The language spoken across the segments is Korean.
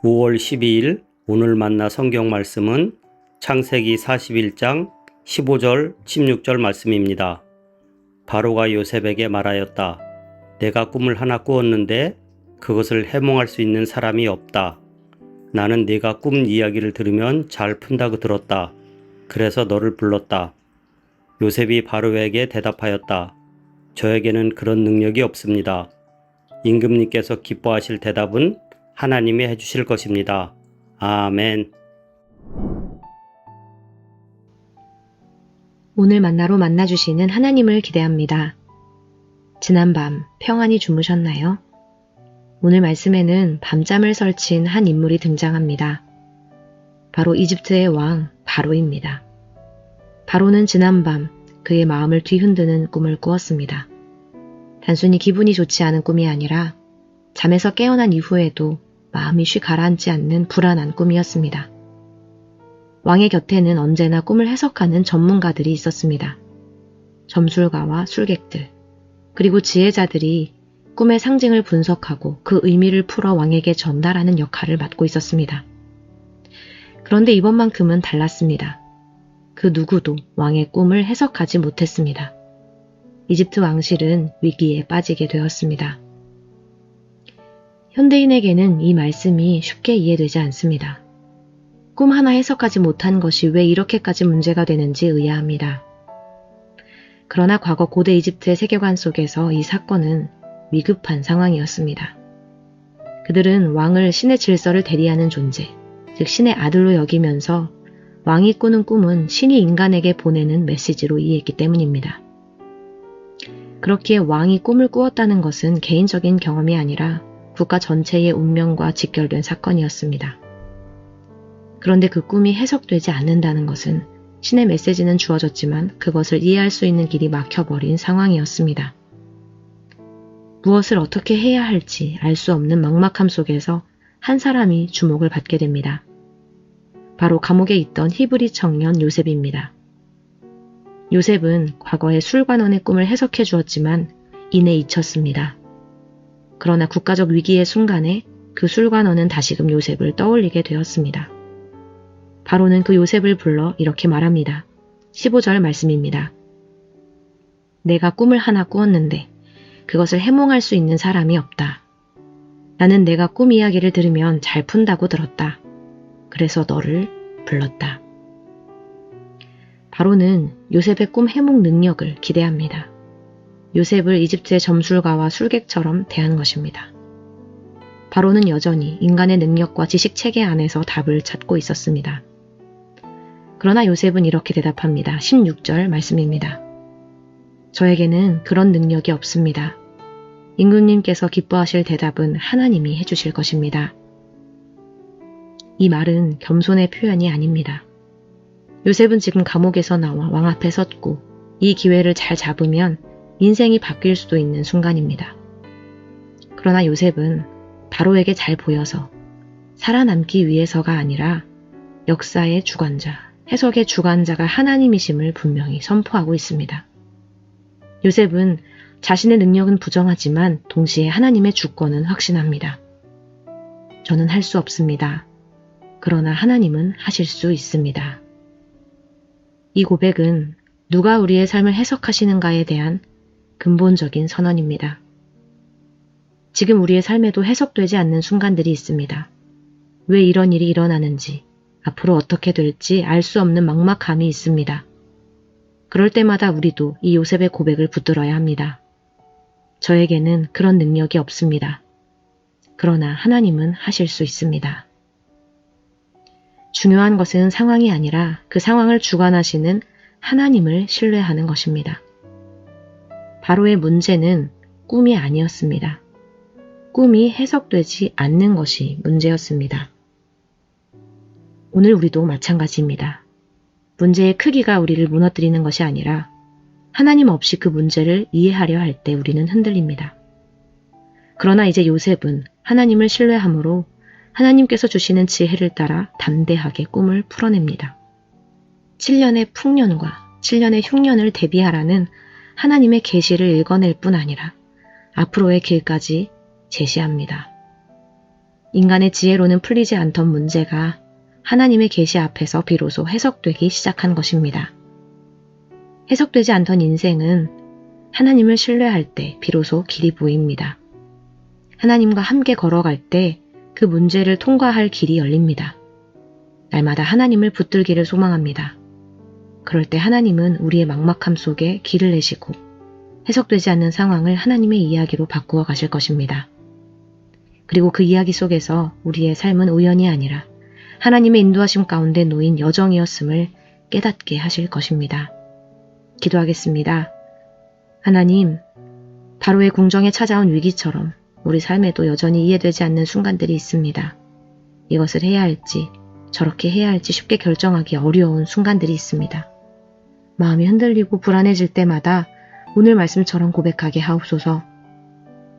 5월 12일 오늘 만나 성경 말씀은 창세기 41장 15절 16절 말씀입니다. 바로가 요셉에게 말하였다. 내가 꿈을 하나 꾸었는데 그것을 해몽할 수 있는 사람이 없다. 나는 네가 꿈 이야기를 들으면 잘 푼다고 들었다. 그래서 너를 불렀다. 요셉이 바로에게 대답하였다. 저에게는 그런 능력이 없습니다. 임금님께서 기뻐하실 대답은 하나님이 해주실 것입니다. 아멘. 오늘 만나로 만나주시는 하나님을 기대합니다. 지난밤 평안히 주무셨나요? 오늘 말씀에는 밤잠을 설친 한 인물이 등장합니다. 바로 이집트의 왕 바로입니다. 바로는 지난밤 그의 마음을 뒤흔드는 꿈을 꾸었습니다. 단순히 기분이 좋지 않은 꿈이 아니라 잠에서 깨어난 이후에도 마음이 쉬 가라앉지 않는 불안한 꿈이었습니다. 왕의 곁에는 언제나 꿈을 해석하는 전문가들이 있었습니다. 점술가와 술객들, 그리고 지혜자들이 꿈의 상징을 분석하고 그 의미를 풀어 왕에게 전달하는 역할을 맡고 있었습니다. 그런데 이번만큼은 달랐습니다. 그 누구도 왕의 꿈을 해석하지 못했습니다. 이집트 왕실은 위기에 빠지게 되었습니다. 현대인에게는 이 말씀이 쉽게 이해되지 않습니다. 꿈 하나 해석하지 못한 것이 왜 이렇게까지 문제가 되는지 의아합니다. 그러나 과거 고대 이집트의 세계관 속에서 이 사건은 위급한 상황이었습니다. 그들은 왕을 신의 질서를 대리하는 존재, 즉 신의 아들로 여기면서 왕이 꾸는 꿈은 신이 인간에게 보내는 메시지로 이해했기 때문입니다. 그렇기에 왕이 꿈을 꾸었다는 것은 개인적인 경험이 아니라 국가 전체의 운명과 직결된 사건이었습니다. 그런데 그 꿈이 해석되지 않는다는 것은 신의 메시지는 주어졌지만 그것을 이해할 수 있는 길이 막혀버린 상황이었습니다. 무엇을 어떻게 해야 할지 알 수 없는 막막함 속에서 한 사람이 주목을 받게 됩니다. 바로 감옥에 있던 히브리 청년 요셉입니다. 요셉은 과거에 술관원의 꿈을 해석해 주었지만 이내 잊혔습니다. 그러나 국가적 위기의 순간에 그 술관원은 다시금 요셉을 떠올리게 되었습니다. 바로는 그 요셉을 불러 이렇게 말합니다. 15절 말씀입니다. 내가 꿈을 하나 꾸었는데 그것을 해몽할 수 있는 사람이 없다. 나는 내가 꿈 이야기를 들으면 잘 푼다고 들었다. 그래서 너를 불렀다. 바로는 요셉의 꿈 해몽 능력을 기대합니다. 요셉을 이집트의 점술가와 술객처럼 대한 것입니다. 바로는 여전히 인간의 능력과 지식 체계 안에서 답을 찾고 있었습니다. 그러나 요셉은 이렇게 대답합니다. 16절 말씀입니다. 저에게는 그런 능력이 없습니다. 임금님께서 기뻐하실 대답은 하나님이 해주실 것입니다. 이 말은 겸손의 표현이 아닙니다. 요셉은 지금 감옥에서 나와 왕 앞에 섰고 이 기회를 잘 잡으면 인생이 바뀔 수도 있는 순간입니다. 그러나 요셉은 바로에게 잘 보여서 살아남기 위해서가 아니라 역사의 주관자, 해석의 주관자가 하나님이심을 분명히 선포하고 있습니다. 요셉은 자신의 능력은 부정하지만 동시에 하나님의 주권은 확신합니다. 저는 할 수 없습니다. 그러나 하나님은 하실 수 있습니다. 이 고백은 누가 우리의 삶을 해석하시는가에 대한 근본적인 선언입니다. 지금 우리의 삶에도 해석되지 않는 순간들이 있습니다. 왜 이런 일이 일어나는지, 앞으로 어떻게 될지 알 수 없는 막막함이 있습니다. 그럴 때마다 우리도 이 요셉의 고백을 붙들어야 합니다. 저에게는 그런 능력이 없습니다. 그러나 하나님은 하실 수 있습니다. 중요한 것은 상황이 아니라 그 상황을 주관하시는 하나님을 신뢰하는 것입니다. 바로의 문제는 꿈이 아니었습니다. 꿈이 해석되지 않는 것이 문제였습니다. 오늘 우리도 마찬가지입니다. 문제의 크기가 우리를 무너뜨리는 것이 아니라 하나님 없이 그 문제를 이해하려 할 때 우리는 흔들립니다. 그러나 이제 요셉은 하나님을 신뢰함으로 하나님께서 주시는 지혜를 따라 담대하게 꿈을 풀어냅니다. 7년의 풍년과 7년의 흉년을 대비하라는 하나님의 계시를 읽어낼 뿐 아니라 앞으로의 길까지 제시합니다. 인간의 지혜로는 풀리지 않던 문제가 하나님의 계시 앞에서 비로소 해석되기 시작한 것입니다. 해석되지 않던 인생은 하나님을 신뢰할 때 비로소 길이 보입니다. 하나님과 함께 걸어갈 때 그 문제를 통과할 길이 열립니다. 날마다 하나님을 붙들기를 소망합니다. 그럴 때 하나님은 우리의 막막함 속에 길을 내시고 해석되지 않는 상황을 하나님의 이야기로 바꾸어 가실 것입니다. 그리고 그 이야기 속에서 우리의 삶은 우연이 아니라 하나님의 인도하심 가운데 놓인 여정이었음을 깨닫게 하실 것입니다. 기도하겠습니다. 하나님, 바로의 궁정에 찾아온 위기처럼 우리 삶에도 여전히 이해되지 않는 순간들이 있습니다. 이것을 해야 할지 저렇게 해야 할지 쉽게 결정하기 어려운 순간들이 있습니다. 마음이 흔들리고 불안해질 때마다 오늘 말씀처럼 고백하게 하옵소서.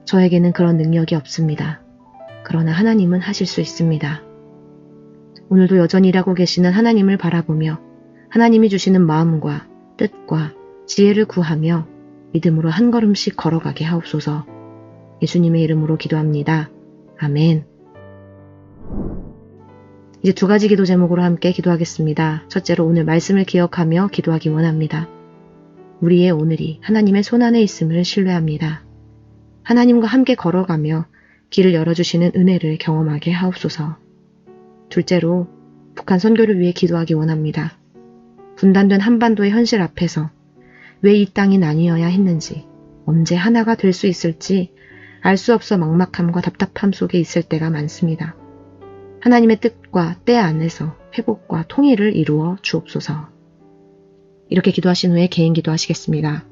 저에게는 그런 능력이 없습니다. 그러나 하나님은 하실 수 있습니다. 오늘도 여전히 일하고 계시는 하나님을 바라보며 하나님이 주시는 마음과 뜻과 지혜를 구하며 믿음으로 한 걸음씩 걸어가게 하옵소서. 예수님의 이름으로 기도합니다. 아멘. 이제 두 가지 기도 제목으로 함께 기도하겠습니다. 첫째로 오늘 말씀을 기억하며 기도하기 원합니다. 우리의 오늘이 하나님의 손안에 있음을 신뢰합니다. 하나님과 함께 걸어가며 길을 열어주시는 은혜를 경험하게 하옵소서. 둘째로 북한 선교를 위해 기도하기 원합니다. 분단된 한반도의 현실 앞에서 왜 이 땅이 나뉘어야 했는지, 언제 하나가 될 수 있을지 알 수 없어 막막함과 답답함 속에 있을 때가 많습니다. 하나님의 뜻과 때 안에서 회복과 통일을 이루어 주옵소서. 이렇게 기도하신 후에 개인 기도하시겠습니다.